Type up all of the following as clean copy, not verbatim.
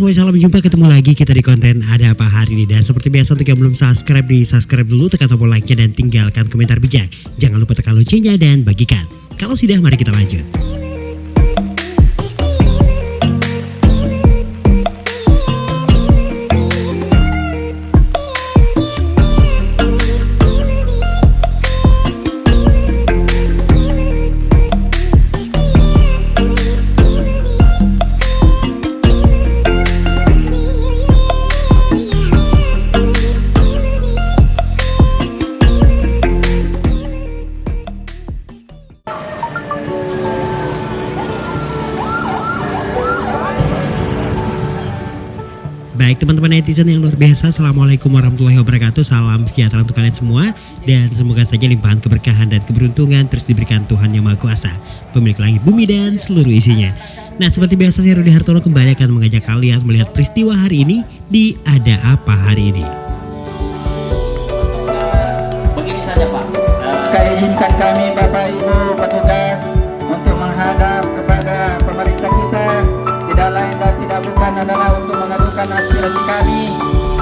semuanya, salam jumpa, ketemu lagi kita di konten Ada Apa Hari Ini. Dan seperti biasa untuk yang belum subscribe, di subscribe dulu, tekan tombol like-nya dan tinggalkan komentar bijak. Jangan lupa tekan loncengnya dan bagikan. Kalau sudah, mari kita lanjut. Baik teman-teman netizen yang luar biasa, Assalamualaikum warahmatullahi wabarakatuh. Salam sejahtera untuk kalian semua. Dan semoga saja limpahan keberkahan dan keberuntungan terus diberikan Tuhan Yang Maha Kuasa, pemilik langit bumi dan seluruh isinya. Nah, seperti biasa saya Rudi Hartono kembali akan mengajak kalian melihat peristiwa hari ini di Ada Apa Hari Ini. Begini saja Pak, izinkan kami Bapak Ibu petugas untuk menghadap kepada pemerintah kita. Tidak lain dan tidak bukan adalah untuk mengadukan aspirasi kami,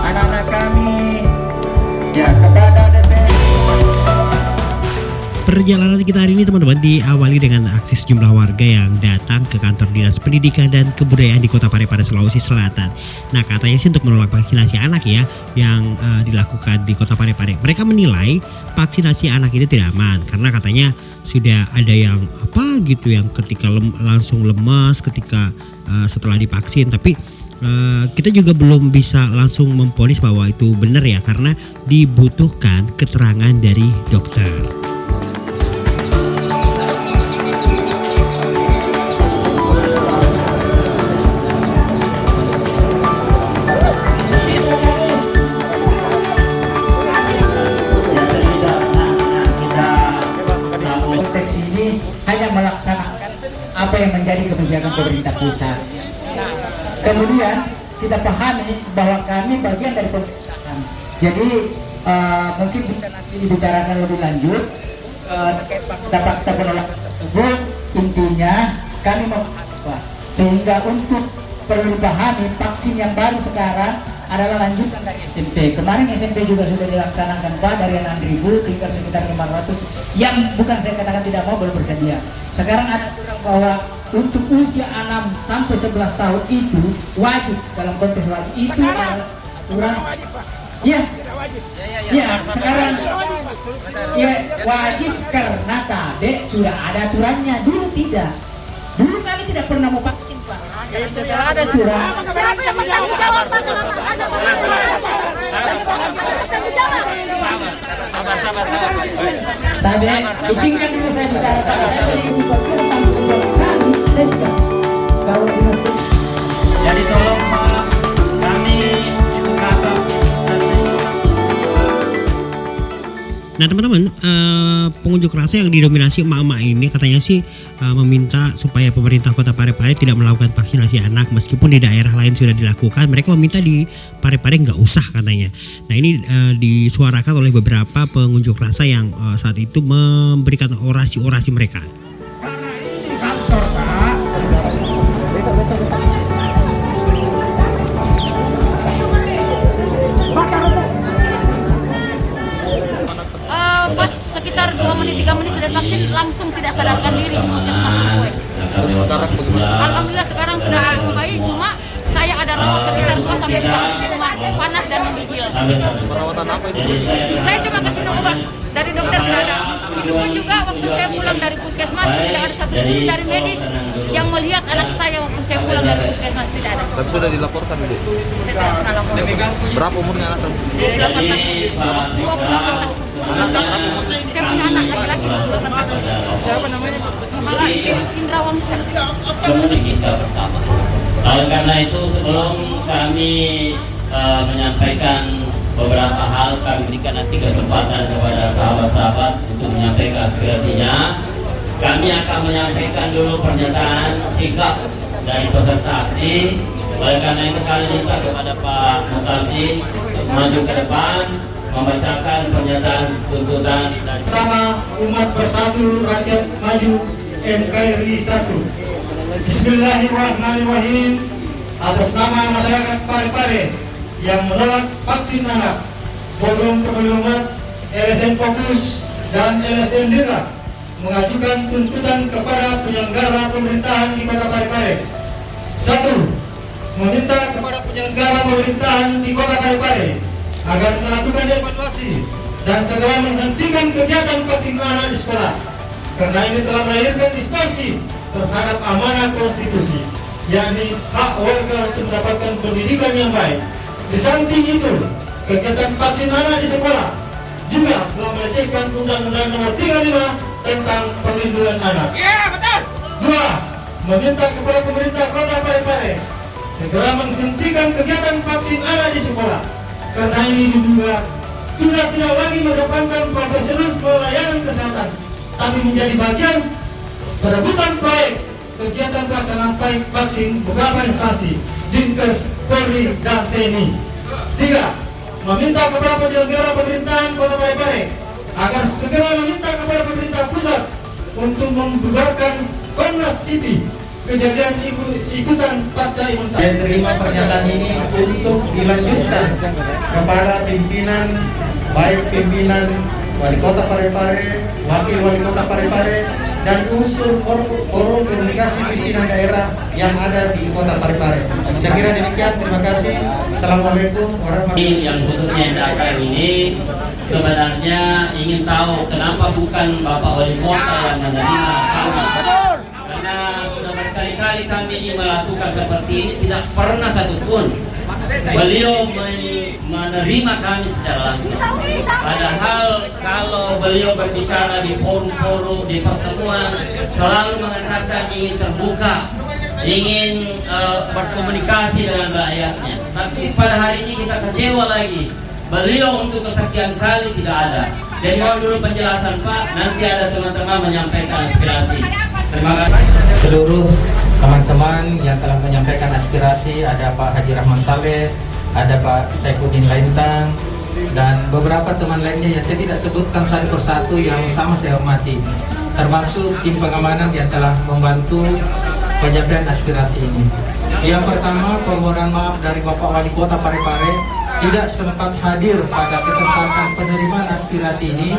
anak-anak kami, ya, kepada DPR. Perjalanan kita hari ini teman-teman diawali dengan aksi sejumlah warga yang datang ke kantor Dinas Pendidikan dan Kebudayaan di Kota Parepare, Sulawesi Selatan. Nah, katanya sih untuk menolak vaksinasi anak ya yang dilakukan di Kota Parepare. Mereka menilai vaksinasi anak itu tidak aman karena katanya sudah ada yang apa gitu yang ketika langsung lemas ketika setelah divaksin. Tapi kita juga belum bisa langsung memvonis bahwa itu benar ya, karena dibutuhkan keterangan dari dokter. Hanya melaksanakan apa yang menjadi kebijakan pemerintah pusat. Kemudian kita pahami bahwa kami bagian dari pemerintahan. Jadi mungkin bisa nanti dibicarakan lebih lanjut terkait fakta-fakta penolakan tersebut. Intinya kami mau apa? Sehingga untuk perlu dipahami vaksin yang baru sekarang adalah lanjutan dari SMP. Kemarin SMP juga sudah dilaksanakan Pak, dari 6.000 tinggal sekitar 500 yang bukan saya katakan tidak mau, belum bersedia. Sekarang ada aturan bahwa untuk usia 6 sampai 11 tahun itu wajib, dalam konteks wajib itu adalah aturan. Ya, ya sekarang ya wajib karena tadi sudah ada aturannya, dulu tidak. Dulu kami tidak pernah mau vaksin Pak. Setelah ada aturan. Siapa yang bertanggung jawab Pak? sabar. Tapi izinkan dulu saya bicara. Saya beri bagian tanggung jawab kami. Saya siap. Kalau jadi tolong Pak, kami itu kakak. Nah teman-teman, pengunjuk rasa yang didominasi emak-emak ini katanya sih meminta supaya pemerintah Kota Parepare tidak melakukan vaksinasi anak, meskipun di daerah lain sudah dilakukan. Mereka meminta di Parepare nggak usah katanya. Nah ini disuarakan oleh beberapa pengunjuk rasa yang saat itu memberikan orasi-orasi mereka. karena ini kantor Pak. Pas sekitar 2 menit 3 menit sudah vaksin langsung tidak sadarkan diri di puskesmas gue. Alhamdulillah sekarang sudah baik, cuma saya ada rawat sekitar 2 sampai 3 hari di rumah, panas dan menggigil. Perawatan apa itu? Saya cuma kasih obat dari dokter tidak ada. Itu pun juga waktu saya pulang dari puskesmas tidak ada satu pun dari medis yang melihat anak saya waktu saya pulang dari puskesmas, tidak ada. Tapi sudah dilaporkan Bu. Saya tidak pernah laporkan. Berapa umurnya anak kamu? 28 tahun. Saya punya anak laki-laki 28 tahun. Siapa namanya? Indra Wangsa. Kita bersama. Oleh karena itu sebelum kami menyampaikan beberapa hal, kami berikan nanti kesempatan kepada sahabat-sahabat untuk menyampaikan aspirasinya. Kami akan menyampaikan dulu pernyataan sikap dari peserta aksi. Oleh karena itu kami minta kepada Pak Mutasi untuk maju ke depan membacakan pernyataan tuntutan dari Sama umat bersatu, rakyat maju, NKRI 1. Bismillahirrahmanirrahim. atas nama masyarakat Parepare yang menolak vaksin anak, Forum Peduli Umat, LSM Fokus, dan LSM Dira mengajukan tuntutan kepada penyelenggara pemerintahan di Kota Parepare. 1. Meminta kepada penyelenggara pemerintahan di Kota Parepare agar melakukan evaluasi dan segera menghentikan kegiatan vaksin anak di sekolah, karena ini telah melahirkan distorsi terhadap amanah konstitusi, yakni hak warga untuk mendapatkan pendidikan yang baik. Di samping itu, kegiatan vaksin anak di sekolah juga telah melecehkan Undang-Undang Nomor 35 tentang perlindungan anak. Iya, betul. 2. Meminta kepada pemerintah Kota Parepare segera menghentikan kegiatan vaksin anak di sekolah, karena ini diduga sudah tidak lagi mengedepankan profesionalisme layanan kesehatan, tapi menjadi bagian perebutan proyek kegiatan pelaksanaan vaksin beberapa instansi, Dinkes, Polri, dan TNI. 3. Meminta kepada penyelenggara pemerintahan Kota Parepare agar segera meminta kepada pemerintah pusat untuk membubarkan Komnas TV kejadian ikutan pasca imunitas. Saya terima pernyataan ini untuk dilanjutkan kepada pimpinan, baik pimpinan Wali Kota Parepare, Wakil Wali Kota Parepare, dan unsur forum komunikasi pimpinan daerah yang ada di Kota Parepare. Saya kira demikian, terima kasih. Assalamualaikum warahmatullahi wabarakatuh. Yang khususnya yang datang ini sebenarnya ingin tahu kenapa bukan Bapak Wali Kota yang menerima kami. Karena sudah berkali-kali kami ini melakukan seperti ini, tidak pernah satupun beliau menerima kami secara langsung. Padahal kalau beliau berbicara di forum-forum, di pertemuan, selalu mengatakan ingin terbuka, ingin berkomunikasi dengan rakyatnya. Tapi pada hari ini kita kecewa lagi, beliau untuk kesekian kali tidak ada. Jadi mohon dulu penjelasan Pak, nanti ada teman-teman menyampaikan aspirasi. Terima kasih. Seluruh teman-teman yang telah menyampaikan aspirasi, ada Pak Haji Rahman Saleh, ada Pak Saifuddin Laintang, dan beberapa teman lainnya yang saya tidak sebutkan satu persatu yang sama saya hormati, termasuk tim pengamanan yang telah membantu penyampaian aspirasi ini. Yang pertama, permohonan maaf dari Bapak Wali Kota Parepare tidak sempat hadir pada kesempatan penerimaan aspirasi ini,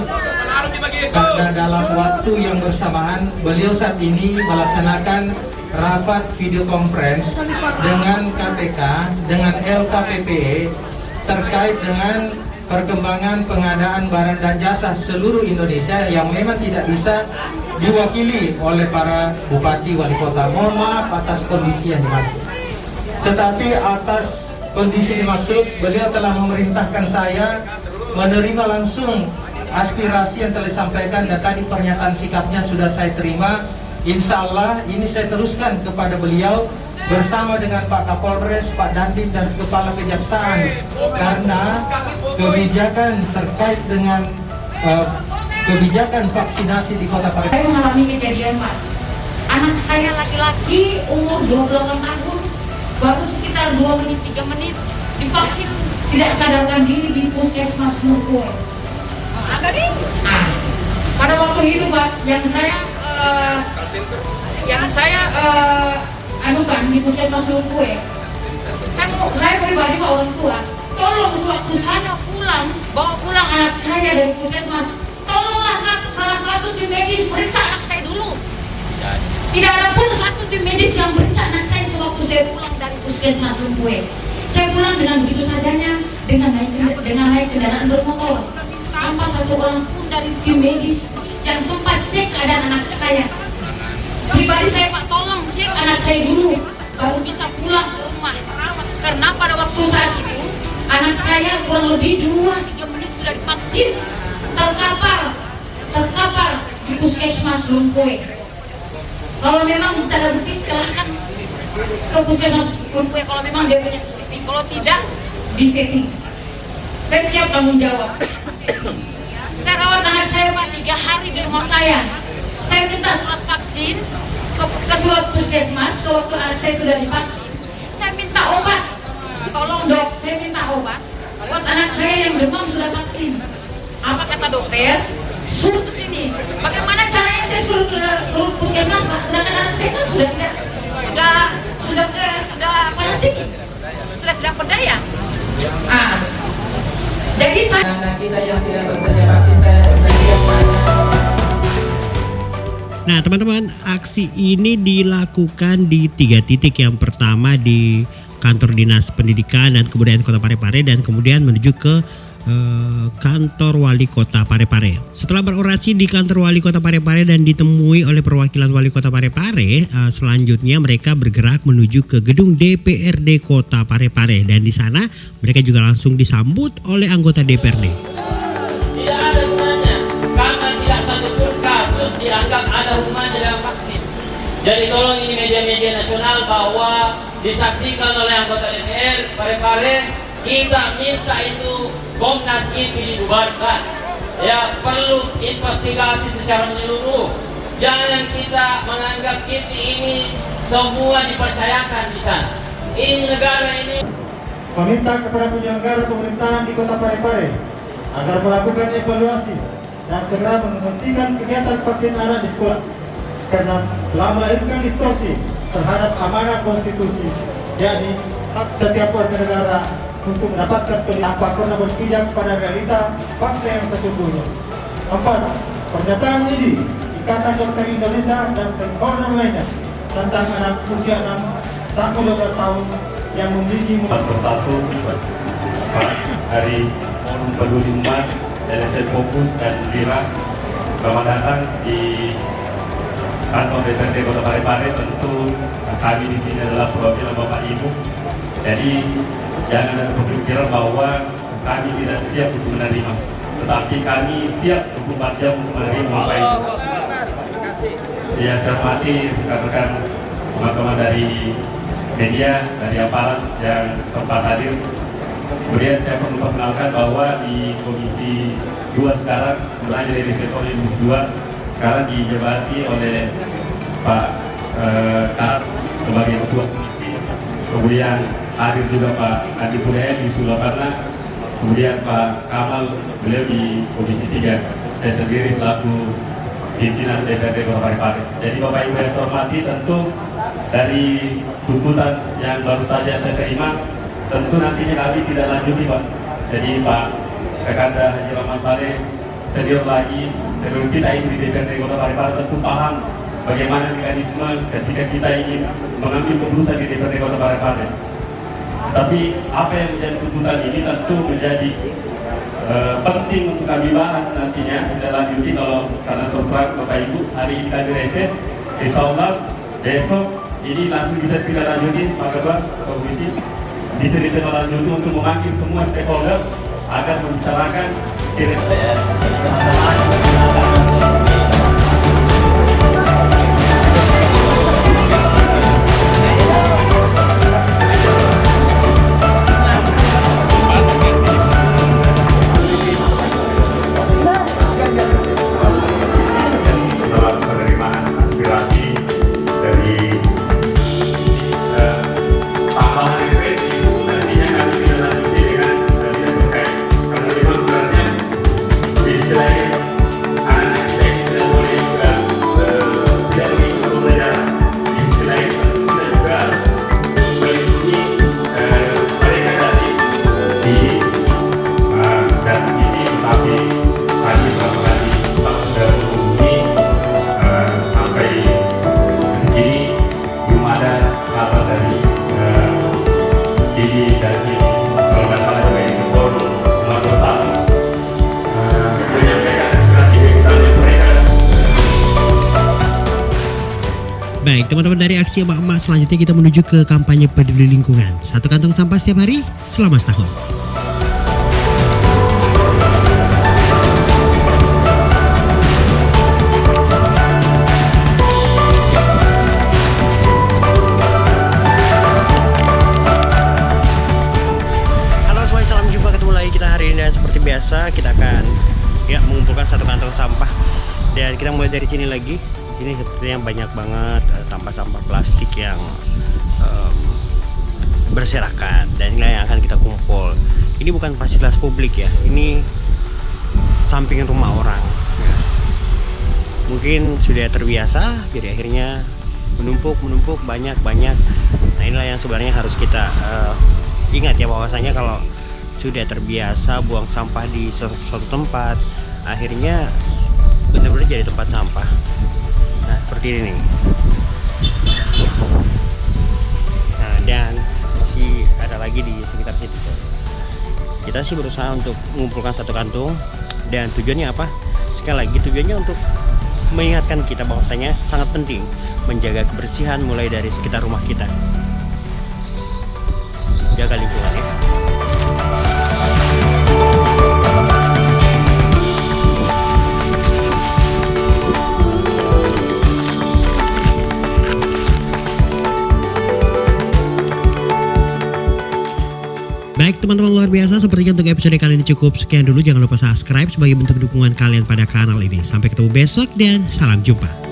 karena dalam waktu yang bersamaan beliau saat ini melaksanakan rapat video conference dengan KPK, dengan LKPPE terkait dengan perkembangan pengadaan barang dan jasa seluruh Indonesia yang memang tidak bisa diwakili oleh para bupati wali kota. Mohon maaf atas kondisi yang dimaksud. Tetapi atas kondisi dimaksud, beliau telah memerintahkan saya menerima langsung aspirasi yang telah disampaikan, dan tadi pernyataan sikapnya sudah saya terima. Insya Allah ini saya teruskan kepada beliau bersama dengan Pak Kapolres, Pak Dandim, dan Kepala Kejaksaan, karena kebijakan terkait dengan kebijakan vaksinasi di Kota Parepare. Saya mengalami kejadian Pak, anak saya laki-laki umur 28 tahun, baru sekitar 2 menit 3 menit divaksin, tidak sadarkan diri di puskesmas Nukue. Pada waktu itu Pak, yang saya anukan di puskesmas Nukue, saya pribadi Pak orang tua, tolong sewaktu saya pulang, bawa pulang anak saya dari puskesmas, tolonglah salah satu tim medis periksa anak saya dulu. Tidak ada pun satu tim medis yang periksa anak saya sewaktu saya pulang dari puskesmas Nukue. Saya pulang dengan begitu sajanya, dengan naik kendaraan bermotor, tanpa satu orang pun dari tim medis yang sempat cek keadaan anak saya. Pribadi saya Pak, tolong cek anak saya dulu, baru bisa pulang ke rumah. Karena pada waktu saat itu anak saya kurang lebih 2-3 menit sudah divaksin, terkapar di puskesmas Nukue. Kalau memang tidak ada bukti, silahkan ke puskesmas Nukue kalau memang dia punya CCTV. Kalau tidak, disetting. Saya siap tanggung jawab. Saya rawat anak saya Pak 3 hari di rumah saya. Saya minta surat vaksin ke surat puskesmas sewaktu anak saya sudah divaksin. Saya minta obat. Tolong dok, saya minta obat buat anak saya yang demam sudah vaksin. Apa kata dokter? Suruh ke sini. Bagaimana caranya saya suruh ke puskesmas Pak? Sedangkan anak saya kan sudah panas dikit. kita yang tidak bersedia vaksin saya bersedia mana. Nah teman-teman, aksi ini dilakukan di 3 titik. Yang pertama di kantor dinas pendidikan dan kebudayaan Kota Parepare, dan kemudian menuju ke kantor wali kota Parepare. Setelah berorasi di kantor wali kota Parepare dan ditemui oleh perwakilan wali kota Parepare, selanjutnya mereka bergerak menuju ke gedung DPRD Kota Parepare, dan di sana mereka juga langsung disambut oleh anggota DPRD. Tidak ada gunanya karena tidak satupun kasus dianggap ada hubungannya dengan vaksin. Jadi tolong ini media-media nasional bahwa disaksikan oleh anggota DPR Parepare, kita minta itu Komnas KIPI dibubarkan. Ya, perlu investigasi secara menyeluruh. Jangan kita menganggap KIPI ini semua dipercayakan di sana. Ini negara ini. Meminta kepada penyelenggara pemerintahan di Kota Parepare agar melakukan evaluasi dan segera menghentikan kegiatan vaksin anak di sekolah karena telah melahirkan distorsi terhadap amanat konstitusi, yakni hak setiap warga negara untuk mendapatkan pendidikan karena berpijak pada realita fakta yang sesungguhnya. 4. Pernyataan ini Ikatan Dokter Indonesia dan stakeholder lainnya tentang anak usia 6 sampai 12 tahun yang memiliki bersatu hari Forum Peduli Umat, LSM Fokus dan Lira. Selamat datang di kantor DPRD Kota Parepare. Tentu kami di sini adalah perwakilan Bapak Ibu. Jadi jangan ada pemikiran bahwa kami tidak siap untuk menerima, tetapi kami siap 24 jam untuk menerima Bapak Ibu. Ya, saya hormati rekan-rekan teman-teman dari media, dari aparat yang sempat hadir. Kemudian saya perlu perkenalkan bahwa di Komisi 2 sekarang, sebenarnya dari Komisi 2 sekarang dijabati oleh Pak Karat sebagai Ketua Komisi. Kemudian hadir juga Pak Andi Budaya di Sulakarna, kemudian Pak Kamal, beliau di Komisi 3, saya sendiri selaku pimpinan DPRD Kota Parepare. Jadi Bapak Ibu yang saya hormati, tentu dari tuntutan yang baru saja saya terima, tentu nantinya kami tidak lanjuti Pak. Jadi Pak Kakanda Haji Rahman Saleh senior lagi, sebelum kita ini di DPRD Kota Parepare tentu paham bagaimana mekanisme ketika kita ingin mengambil keputusan di DPRD Kota Parepare. Tapi apa yang menjadi tuntutan ini tentu menjadi penting untuk kami bahas nantinya. Kita lanjuti kalau karena terus terang Bapak Ibu, hari ini kami reses, insya Allah besok ini langsung bisa kita lanjuti Pak Ketua Komisi, bisa kita lanjuti untuk memanggil semua stakeholder agar membicarakan kira-kira Baik teman-teman, dari aksi emak-emak selanjutnya kita menuju ke kampanye peduli lingkungan. 1 kantong sampah setiap hari selama setahun. Halo semuanya, salam jumpa, ketemu lagi kita hari ini, dan seperti biasa kita akan mengumpulkan 1 kantong sampah, dan kita mulai dari sini lagi. Ini sepertinya banyak banget sampah-sampah plastik yang berserakan, dan ini yang akan kita kumpul. Ini bukan fasilitas publik ya, ini samping rumah orang ya. Mungkin sudah terbiasa, jadi akhirnya menumpuk banyak. Nah inilah yang sebenarnya harus kita ingat ya, bahwasanya kalau sudah terbiasa buang sampah di suatu tempat, akhirnya benar-benar jadi tempat sampah. Nah, seperti ini nih. Nah, dan masih ada lagi di sekitar situ. Kita sih berusaha untuk mengumpulkan satu kantung, dan tujuannya apa? Sekali lagi tujuannya untuk mengingatkan kita bahwasanya sangat penting menjaga kebersihan mulai dari sekitar rumah kita. Jaga lingkungan ya. Baik teman-teman luar biasa, sepertinya untuk episode kali ini cukup sekian dulu. Jangan lupa subscribe sebagai bentuk dukungan kalian pada kanal ini. Sampai ketemu besok dan salam jumpa.